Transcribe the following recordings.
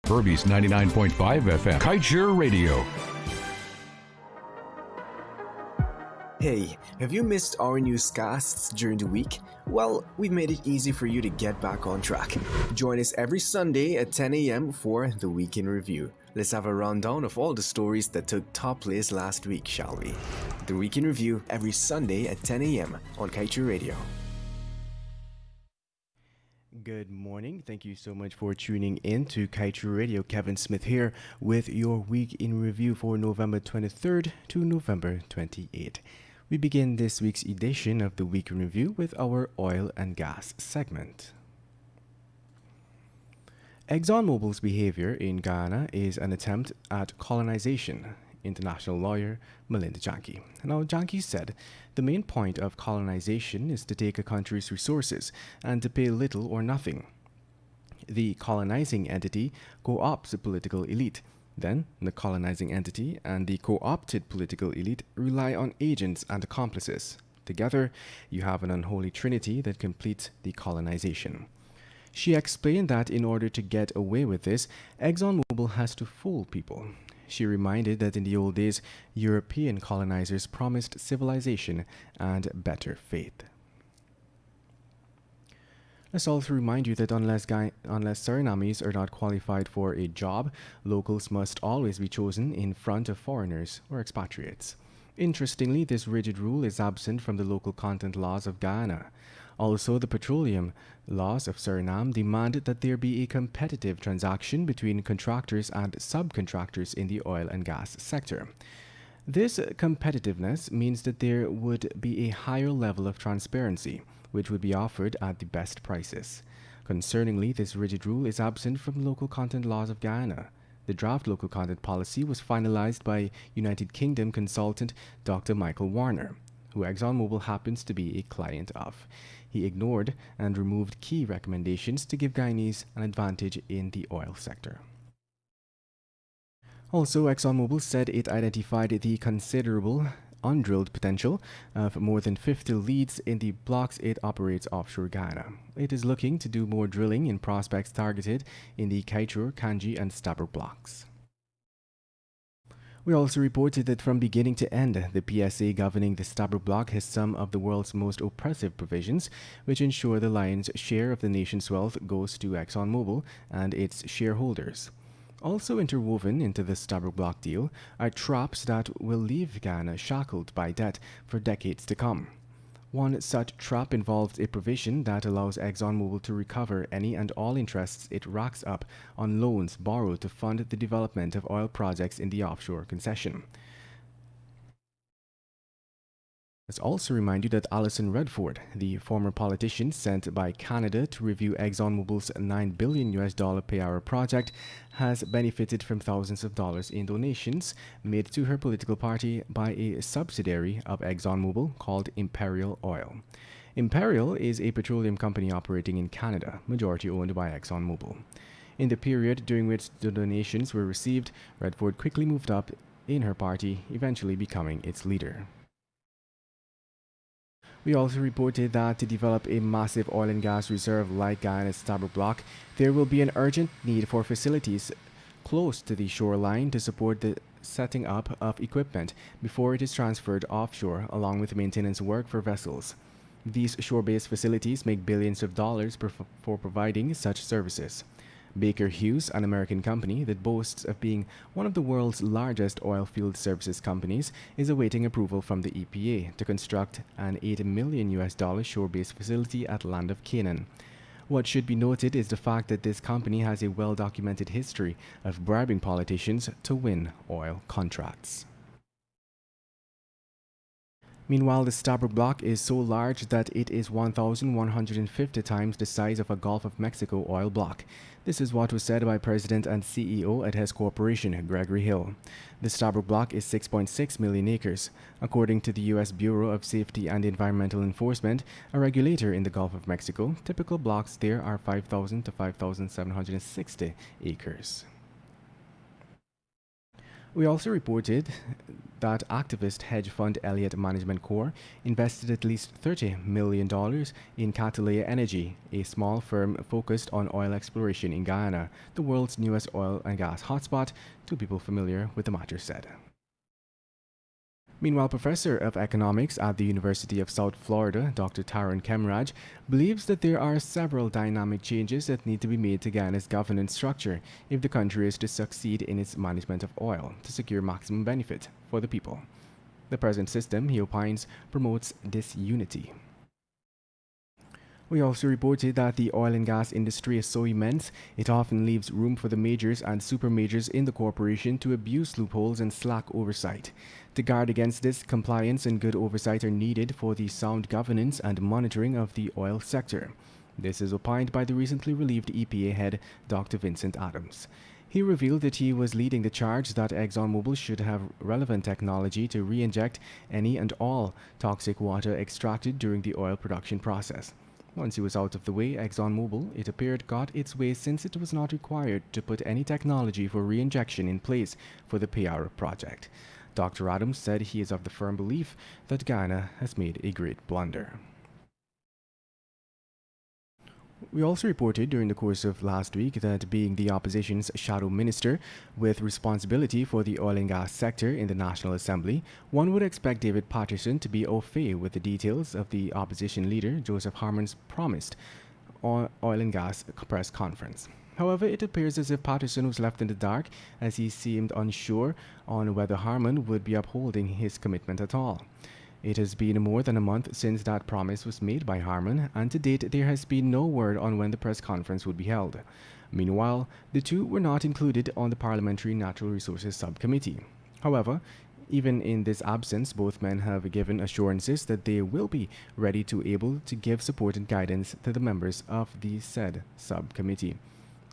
Herbie's 99.5 FM. Kaieteur Radio. Hey, have you missed our newscasts during the week? Well, we've made it easy for you to get back on track. Join us every Sunday at 10 a.m. for the Week in Review. Let's have a rundown of all the stories that took top place last week, shall we? The Week in Review every Sunday at 10 a.m. on Kaieteur Radio. Good morning. Thank you so much for tuning in to Kaieteur Radio. Kevin Smith here with your Week in Review for November 23rd to November 28th. We begin this week's edition of the Week in Review with our oil and gas segment. ExxonMobil's behavior in Guyana is an attempt at colonization, international lawyer Melinda Janke. Now, Janke said the main point of colonization is to take a country's resources and to pay little or nothing. The colonizing entity co-opts the political elite. Then, the colonizing entity and the co-opted political elite rely on agents and accomplices. Together, you have an unholy trinity that completes the colonization. She explained that in order to get away with this, ExxonMobil has to fool people. She reminded that in the old days, European colonizers promised civilization and better fate. Let's also remind you that unless Surinamis are not qualified for a job, locals must always be chosen in front of foreigners or expatriates. Interestingly, this rigid rule is absent from the local content laws of Guyana. Also, the petroleum laws of Suriname demand that there be a competitive transaction between contractors and subcontractors in the oil and gas sector. This competitiveness means that there would be a higher level of transparency, which would be offered at the best prices. Concerningly, this rigid rule is absent from local content laws of Guyana. The draft local content policy was finalized by United Kingdom consultant Dr. Michael Warner, who ExxonMobil happens to be a client of. He ignored and removed key recommendations to give Guyanese an advantage in the oil sector. Also, ExxonMobil said it identified the considerable undrilled potential of more than 50 leads in the blocks it operates offshore Guyana. It is looking to do more drilling in prospects targeted in the Kaieteur, Kanji, and Stabroek blocks. We also reported that from beginning to end, the PSA governing the Stabroek block has some of the world's most oppressive provisions, which ensure the lion's share of the nation's wealth goes to ExxonMobil and its shareholders. Also interwoven into the Stabroek block deal are traps that will leave Guyana shackled by debt for decades to come. One such trap involves a provision that allows ExxonMobil to recover any and all interests it racks up on loans borrowed to fund the development of oil projects in the offshore concession. Let's also remind you that Alison Redford, the former politician sent by Canada to review ExxonMobil's $9 billion pay hour project, has benefited from thousands of dollars in donations made to her political party by a subsidiary of ExxonMobil called Imperial Oil. Imperial is a petroleum company operating in Canada, majority owned by ExxonMobil. In the period during which the donations were received, Redford quickly moved up in her party, eventually becoming its leader. We also reported that to develop a massive oil and gas reserve like Guyana's Stabroek block, there will be an urgent need for facilities close to the shoreline to support the setting up of equipment before it is transferred offshore, along with maintenance work for vessels. These shore-based facilities make billions of dollars for providing such services. Baker Hughes, an American company that boasts of being one of the world's largest oil field services companies, is awaiting approval from the EPA to construct an $8 million shore-based facility at Land of Canaan. What should be noted is the fact that this company has a well-documented history of bribing politicians to win oil contracts. Meanwhile, the Stabroek block is so large that it is 1,150 times the size of a Gulf of Mexico oil block. This is what was said by President and CEO at Hess Corporation, Gregory Hill. The Stabroek block is 6.6 million acres. According to the U.S. Bureau of Safety and Environmental Enforcement, a regulator in the Gulf of Mexico, typical blocks there are 5,000 to 5,760 acres. We also reported that activist hedge fund Elliott Management Corp invested at least $30 million in Kaieteur Energy, a small firm focused on oil exploration in Guyana, the world's newest oil and gas hotspot, to people familiar with the matter said. Meanwhile, Professor of Economics at the University of South Florida, Dr. Taron Kemraj, believes that there are several dynamic changes that need to be made to Guyana's governance structure if the country is to succeed in its management of oil to secure maximum benefit for the people. The present system, he opines, promotes disunity. We also reported that the oil and gas industry is so immense, it often leaves room for the majors and super majors in the corporation to abuse loopholes and slack oversight. To guard against this, compliance and good oversight are needed for the sound governance and monitoring of the oil sector. This is opined by the recently relieved EPA head, Dr. Vincent Adams. He revealed that he was leading the charge that ExxonMobil should have relevant technology to re-inject any and all toxic water extracted during the oil production process. Once he was out of the way, ExxonMobil, it appeared, got its way since it was not required to put any technology for re-injection in place for the Payara project. Dr. Adams said he is of the firm belief that Guyana has made a great blunder. We also reported during the course of last week that being the opposition's shadow minister with responsibility for the oil and gas sector in the National Assembly, one would expect David Patterson to be au fait with the details of the opposition leader Joseph Harmon's promised oil and gas press conference. However, it appears as if Patterson was left in the dark as he seemed unsure on whether Harmon would be upholding his commitment at all. It has been more than a month since that promise was made by Harmon, and to date there has been no word on when the press conference would be held. Meanwhile, the two were not included on the Parliamentary Natural Resources Subcommittee. However, even in this absence, both men have given assurances that they will be ready to able to give support and guidance to the members of the said subcommittee.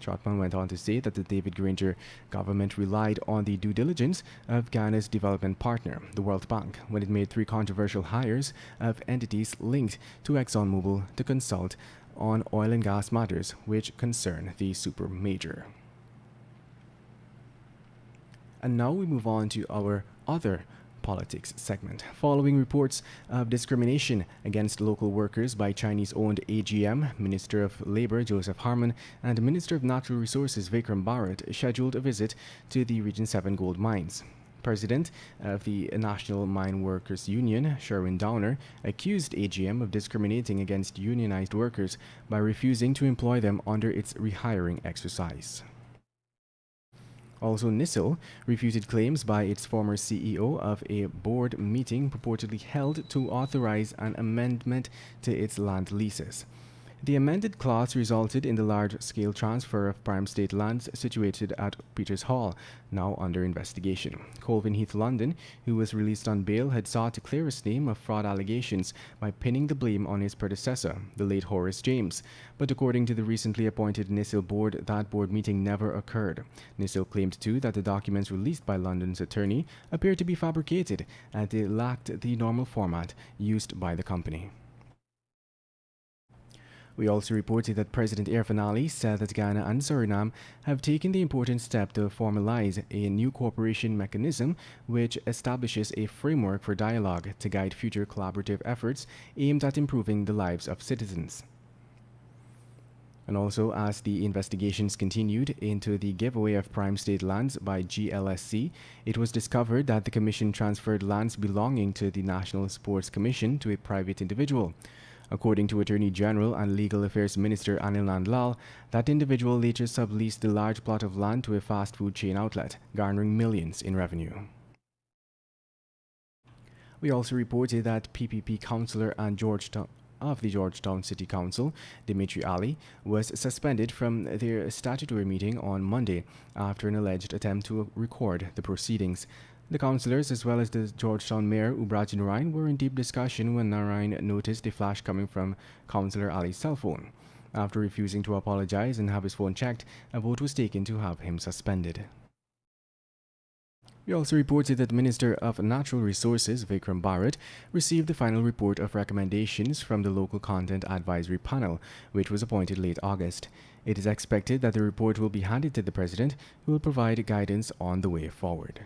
Trotman went on to say that the David Granger government relied on the due diligence of Guyana's development partner, the World Bank, when it made 3 controversial hires of entities linked to ExxonMobil to consult on oil and gas matters which concern the super major. And now we move on to our other politics segment. Following reports of discrimination against local workers by Chinese-owned AGM, Minister of Labour Joseph Harmon and Minister of Natural Resources Vikram Bharat scheduled a visit to the Region 7 gold mines. President of the National Mine Workers Union, Sherwin Downer, accused AGM of discriminating against unionized workers by refusing to employ them under its rehiring exercise. Also, NISIL refuted claims by its former CEO of a board meeting purportedly held to authorize an amendment to its land leases. The amended clause resulted in the large-scale transfer of prime state lands situated at Peters Hall, now under investigation. Colvin Heath London, who was released on bail, had sought to clear his name of fraud allegations by pinning the blame on his predecessor, the late Horace James. But according to the recently appointed NISIL board, that board meeting never occurred. NISIL claimed too that the documents released by London's attorney appeared to be fabricated and they lacked the normal format used by the company. We also reported that President Irfan Ali said that Guyana and Suriname have taken the important step to formalize a new cooperation mechanism which establishes a framework for dialogue to guide future collaborative efforts aimed at improving the lives of citizens. And also, as the investigations continued into the giveaway of prime state lands by GLSC, it was discovered that the Commission transferred lands belonging to the National Sports Commission to a private individual. According to Attorney General and Legal Affairs Minister Anil Nandlal, that individual later subleased the large plot of land to a fast food chain outlet, garnering millions in revenue. We also reported that PPP councillor and of the Georgetown City Council, Dimitri Ali, was suspended from their statutory meeting on Monday after an alleged attempt to record the proceedings. The councillors, as well as the Georgetown Mayor Ubraji Narain, were in deep discussion when Narain noticed a flash coming from Councillor Ali's cell phone. After refusing to apologize and have his phone checked, a vote was taken to have him suspended. We also reported that Minister of Natural Resources Vikram Bharat received the final report of recommendations from the Local Content Advisory Panel, which was appointed late August. It is expected that the report will be handed to the President, who will provide guidance on the way forward.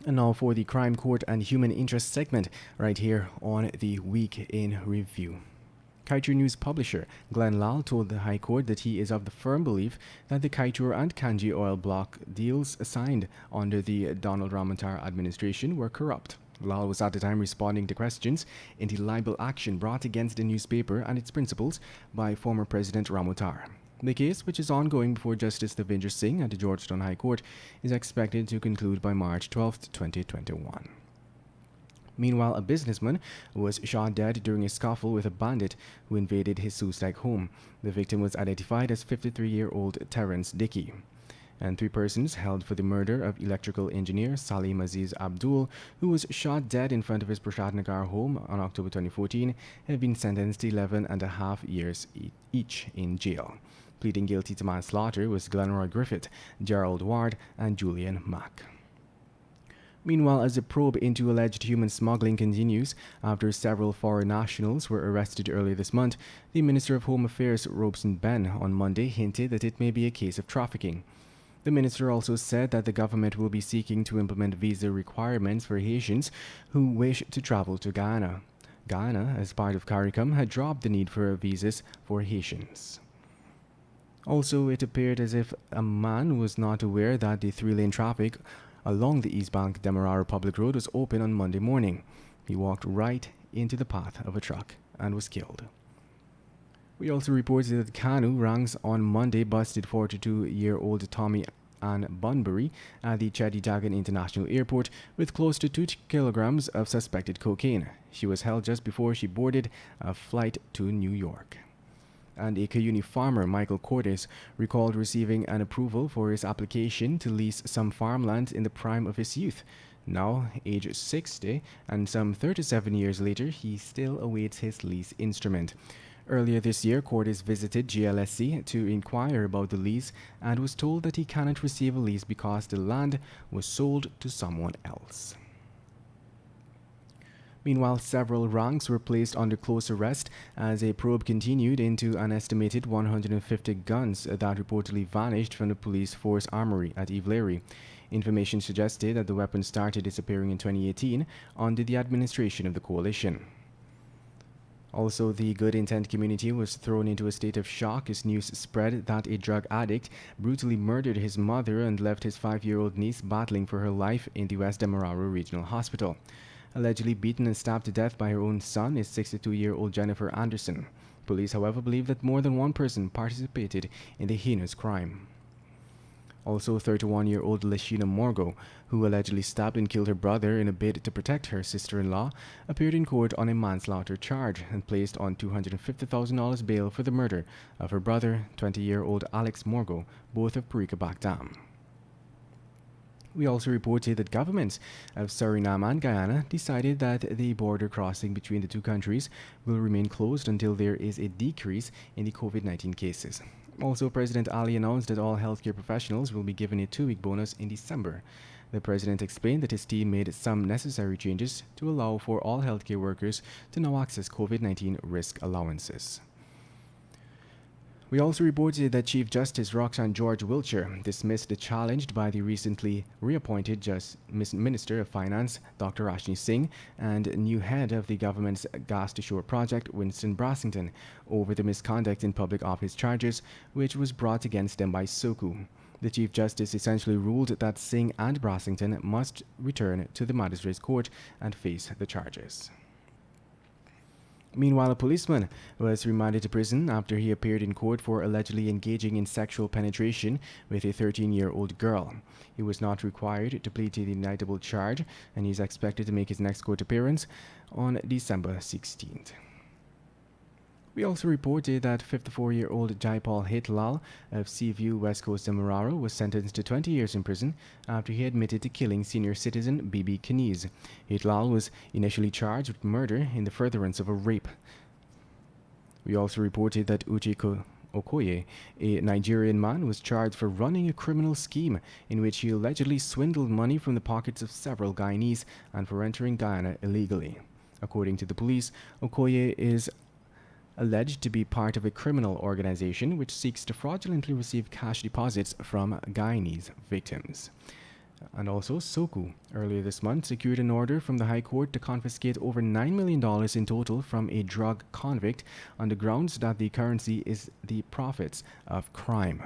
And now for the Crime Court and Human Interest segment right here on the Week in Review. Kaieteur News publisher Glenn Lal told the High Court that he is of the firm belief that the Kaieteur and Kanji oil block deals signed under the Donald Ramotar administration were corrupt. Lal was at the time responding to questions in the libel action brought against the newspaper and its principals by former President Ramotar. The case, which is ongoing before Justice Devinder Singh at the Georgetown High Court, is expected to conclude by March 12, 2021. Meanwhile, a businessman was shot dead during a scuffle with a bandit who invaded his Soostak home. The victim was identified as 53-year-old Terence Dickey. And 3 persons held for the murder of electrical engineer Salim Aziz Abdul, who was shot dead in front of his Prashadnagar home on October 2014, have been sentenced to 11.5 years each in jail. Pleading guilty to manslaughter was Glenroy Griffith, Gerald Ward, and Julian Mack. Meanwhile, as a probe into alleged human smuggling continues after several foreign nationals were arrested earlier this month, the Minister of Home Affairs, Robeson Ben, on Monday hinted that it may be a case of trafficking. The minister also said that the government will be seeking to implement visa requirements for Haitians who wish to travel to Guyana. Guyana, as part of CARICOM, had dropped the need for visas for Haitians. Also, it appeared as if a man was not aware that the 3-lane traffic along the East Bank Demerara Public Road was open on Monday morning. He walked right into the path of a truck and was killed. We also reported that Kanu ranks on Monday busted 42-year-old Tommy Ann Bunbury at the Chedidagan International Airport with close to 2 kilograms of suspected cocaine. She was held just before she boarded a flight to New York. And a Cuyuni farmer, Michael Cordes, recalled receiving an approval for his application to lease some farmland in the prime of his youth. Now, age 60, and some 37 years later, he still awaits his lease instrument. Earlier this year, Cordes visited GLSC to inquire about the lease and was told that he cannot receive a lease because the land was sold to someone else. Meanwhile, several ranks were placed under close arrest as a probe continued into an estimated 150 guns that reportedly vanished from the police force armory at Ivlery. Information suggested that the weapons started disappearing in 2018 under the administration of the coalition. Also, the good intent community was thrown into a state of shock as news spread that a drug addict brutally murdered his mother and left his 5-year-old niece battling for her life in the West Demerara Regional Hospital. Allegedly beaten and stabbed to death by her own son is 62-year-old Jennifer Anderson. Police, however, believe that more than one person participated in the heinous crime. Also, 31-year-old Leshina Morgo, who allegedly stabbed and killed her brother in a bid to protect her sister-in-law, appeared in court on a manslaughter charge and placed on $250,000 bail for the murder of her brother, 20-year-old Alex Morgo, both of Parika Bakdam. We also reported that governments of Suriname and Guyana decided that the border crossing between the two countries will remain closed until there is a decrease in the COVID-19 cases. Also, President Ali announced that all healthcare professionals will be given a 2-week bonus in December. The president explained that his team made some necessary changes to allow for all healthcare workers to now access COVID-19 risk allowances. We also reported that Chief Justice Roxanne George Wiltshire dismissed the challenge by the recently reappointed Minister of Finance, Dr. Rashni Singh, and new head of the government's Gas to Shore project, Winston Brassington, over the misconduct in public office charges, which was brought against them by SOKU. The Chief Justice essentially ruled that Singh and Brassington must return to the Magistrates Court and face the charges. Meanwhile, a policeman was remanded to prison after he appeared in court for allegedly engaging in sexual penetration with a 13-year-old girl. He was not required to plead to the indictable charge, and he is expected to make his next court appearance on December 16th. We also reported that 54-year-old Jaipal Hitlal of Seaview, West Coast Demerara was sentenced to 20 years in prison after he admitted to killing senior citizen Bibi Kaniz. Hitlal was initially charged with murder in the furtherance of a rape. We also reported that Uche Okoye, a Nigerian man, was charged for running a criminal scheme in which he allegedly swindled money from the pockets of several Guyanese and for entering Guyana illegally. According to the police, Okoye is alleged to be part of a criminal organization which seeks to fraudulently receive cash deposits from Guyanese victims. And also, Soku earlier this month secured an order from the High Court to confiscate over $9 million in total from a drug convict on the grounds that the currency is the profits of crime.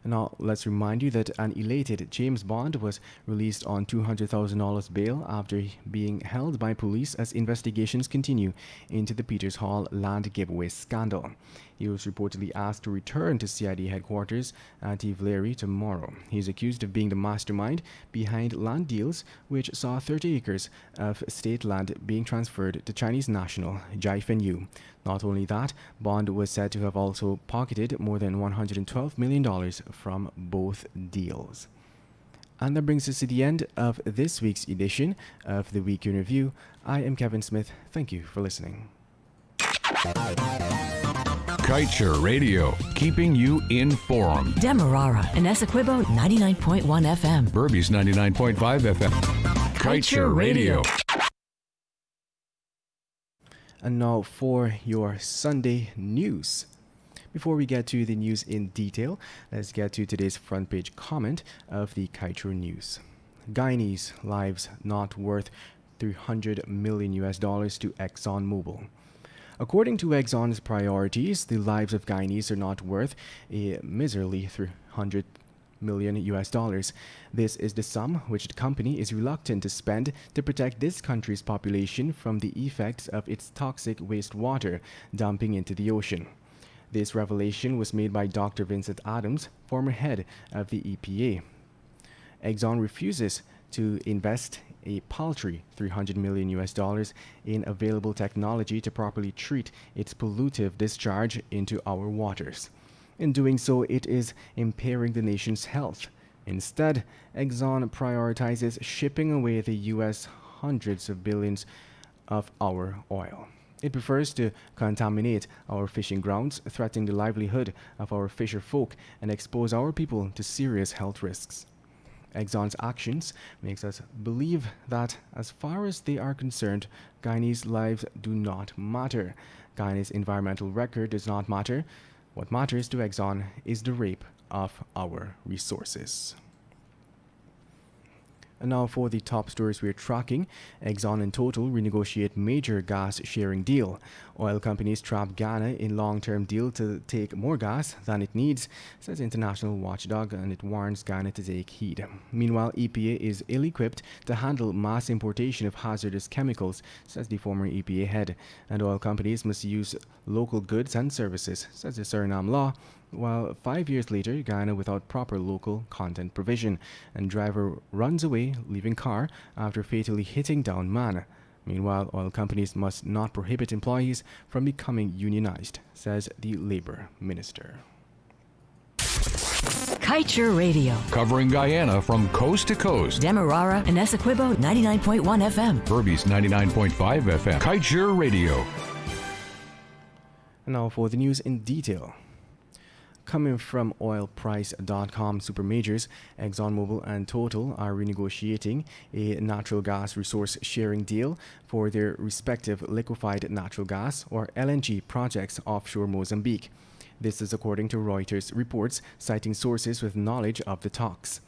Now, let's remind you that an elated James Bond was released on $200,000 bail after being held by police as investigations continue into the Peters Hall land giveaway scandal. He was reportedly asked to return to CID headquarters at Ivlery tomorrow. He is accused of being the mastermind behind land deals which saw 30 acres of state land being transferred to Chinese national Jai Fenyu. Not only that, Bond was said to have also pocketed more than $112 million from both deals. And that brings us to the end of this week's edition of the Week in Review. I am Kevin Smith. Thank you for listening. Kaieteur Radio, keeping you informed. Demerara and Essequibo 99.1 FM. Burbies 99.5 FM. Kaieteur Radio. And now for your Sunday news. Before we get to the news in detail, let's get to today's front page comment of the Kaieteur News. Guyanese lives not worth $300 million to ExxonMobil. According to Exxon's priorities, the lives of Guyanese are not worth a miserly $300 million. This is the sum which the company is reluctant to spend to protect this country's population from the effects of its toxic wastewater dumping into the ocean. This revelation was made by Dr. Vincent Adams, former head of the EPA. Exxon refuses to invest a paltry $300 million in available technology to properly treat its pollutive discharge into our waters. In doing so, it is impairing the nation's health. Instead, Exxon prioritizes shipping away the U.S. hundreds of billions of our oil. It prefers to contaminate our fishing grounds, threaten the livelihood of our fisher folk, and expose our people to serious health risks. Exxon's actions makes us believe that, as far as they are concerned, Guyanese lives do not matter. Guyanese's environmental record does not matter. What matters to Exxon is the rape of our resources. And now for the top stories we're tracking. Exxon and Total renegotiate major gas sharing deal. Oil companies trap Ghana in long-term deal to take more gas than it needs, says international watchdog, and it warns Ghana to take heed. Meanwhile, EPA is ill-equipped to handle mass importation of hazardous chemicals, says the former EPA head. And oil companies must use local goods and services, says the Suriname law, while 5 years later, Ghana without proper local content provision, and driver runs away, leaving car after fatally hitting down man. Meanwhile, oil companies must not prohibit employees from becoming unionized, says the labor minister. Kaieteur Radio. Covering Guyana from coast to coast. Demerara and Essequibo 99.1 FM. Burbies 99.5 FM. Kaieteur Radio. And now for the news in detail. Coming from oilprice.com, supermajors ExxonMobil and Total are renegotiating a natural gas resource sharing deal for their respective liquefied natural gas, or LNG, projects offshore Mozambique. This is according to Reuters reports, citing sources with knowledge of the talks.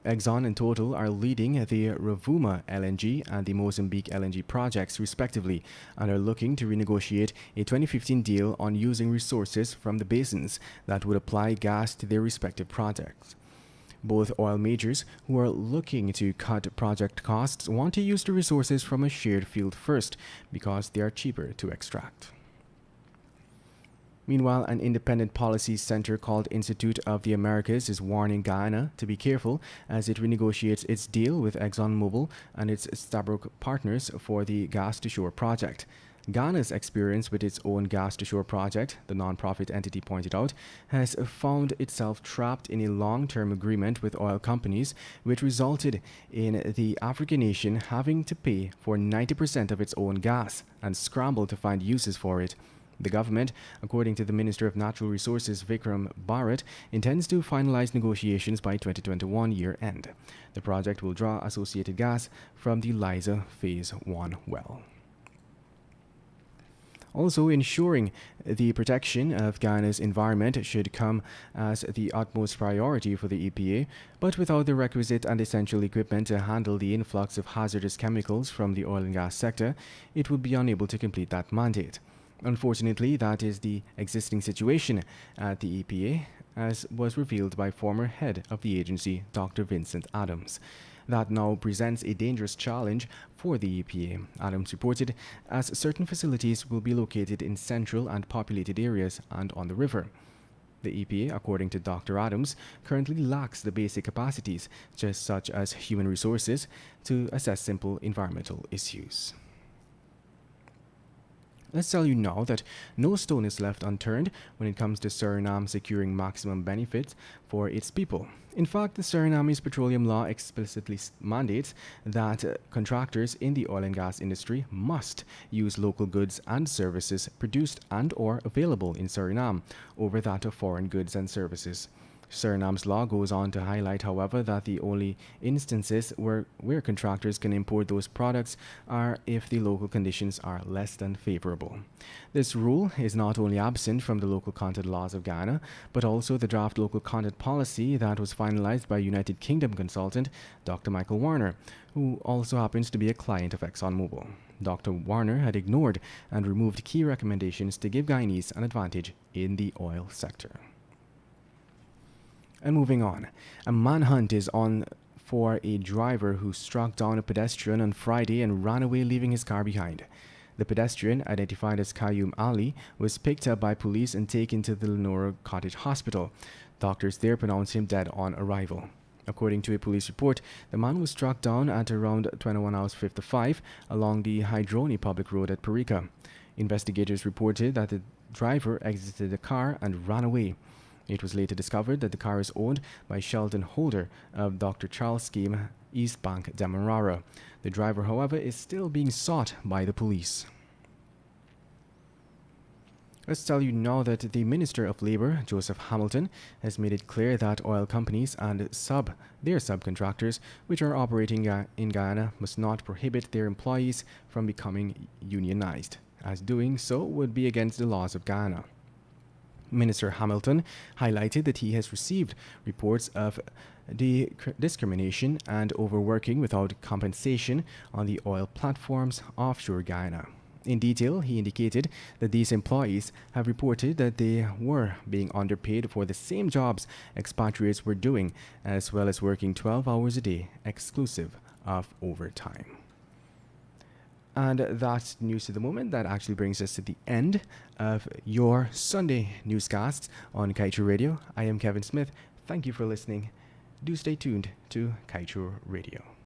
Exxon and Total are leading the Rovuma LNG and the Mozambique LNG projects respectively, and are looking to renegotiate a 2015 deal on using resources from the basins that would apply gas to their respective projects. Both oil majors, who are looking to cut project costs, want to use the resources from a shared field first because they are cheaper to extract. Meanwhile, an independent policy center called Institute of the Americas is warning Guyana to be careful as it renegotiates its deal with ExxonMobil and its Stabroek partners for the Gas to Shore project. Ghana's experience with its own Gas to Shore project, the non-profit entity pointed out, has found itself trapped in a long-term agreement with oil companies, which resulted in the African nation having to pay for 90% of its own gas and scramble to find uses for it. The government, according to the Minister of Natural Resources Vikram Bharat, intends to finalize negotiations by 2021 year-end. The project will draw associated gas from the Liza Phase 1 well. Also, ensuring the protection of Guyana's environment should come as the utmost priority for the EPA, but without the requisite and essential equipment to handle the influx of hazardous chemicals from the oil and gas sector, it would be unable to complete that mandate. Unfortunately, that is the existing situation at the EPA, as was revealed by former head of the agency, Dr. Vincent Adams. That now presents a dangerous challenge for the EPA, Adams reported, as certain facilities will be located in central and populated areas and on the river. The EPA, according to Dr. Adams, currently lacks the basic capacities, just such as human resources, to assess simple environmental issues. Let's tell you now that no stone is left unturned when it comes to Suriname securing maximum benefits for its people. In fact, the Suriname's petroleum law explicitly mandates that contractors in the oil and gas industry must use local goods and services produced and or available in Suriname over that of foreign goods and services. Suriname's law goes on to highlight, however, that the only instances where contractors can import those products are if the local conditions are less than favorable. This rule is not only absent from the local content laws of Guyana, but also the draft local content policy that was finalized by United Kingdom consultant Dr. Michael Warner, who also happens to be a client of ExxonMobil. Dr. Warner had ignored and removed key recommendations to give Guyanese an advantage in the oil sector. And moving on, a manhunt is on for a driver who struck down a pedestrian on Friday and ran away, leaving his car behind. The pedestrian, identified as Kaieteur Ali, was picked up by police and taken to the Lenora Cottage Hospital. Doctors there pronounced him dead on arrival. According to a police report, the man was struck down at around 21 hours 55 along the Hydroni public road at Parika. Investigators reported that the driver exited the car and ran away. It was later discovered that the car is owned by Sheldon Holder of Dr. Charles Scheme, East Bank, Demerara. The driver, however, is still being sought by the police. Let's tell you now that the Minister of Labour, Joseph Hamilton, has made it clear that oil companies and their subcontractors, which are operating in Guyana, must not prohibit their employees from becoming unionized, as doing so would be against the laws of Guyana. Minister Hamilton highlighted that he has received reports of discrimination and overworking without compensation on the oil platforms offshore Guyana. In detail, he indicated that these employees have reported that they were being underpaid for the same jobs expatriates were doing, as well as working 12 hours a day, exclusive of overtime. And that's news to the moment. That actually brings us to the end of your Sunday newscasts on Kaieteur Radio. I am Kevin Smith. Thank you for listening. Do stay tuned to Kaieteur Radio.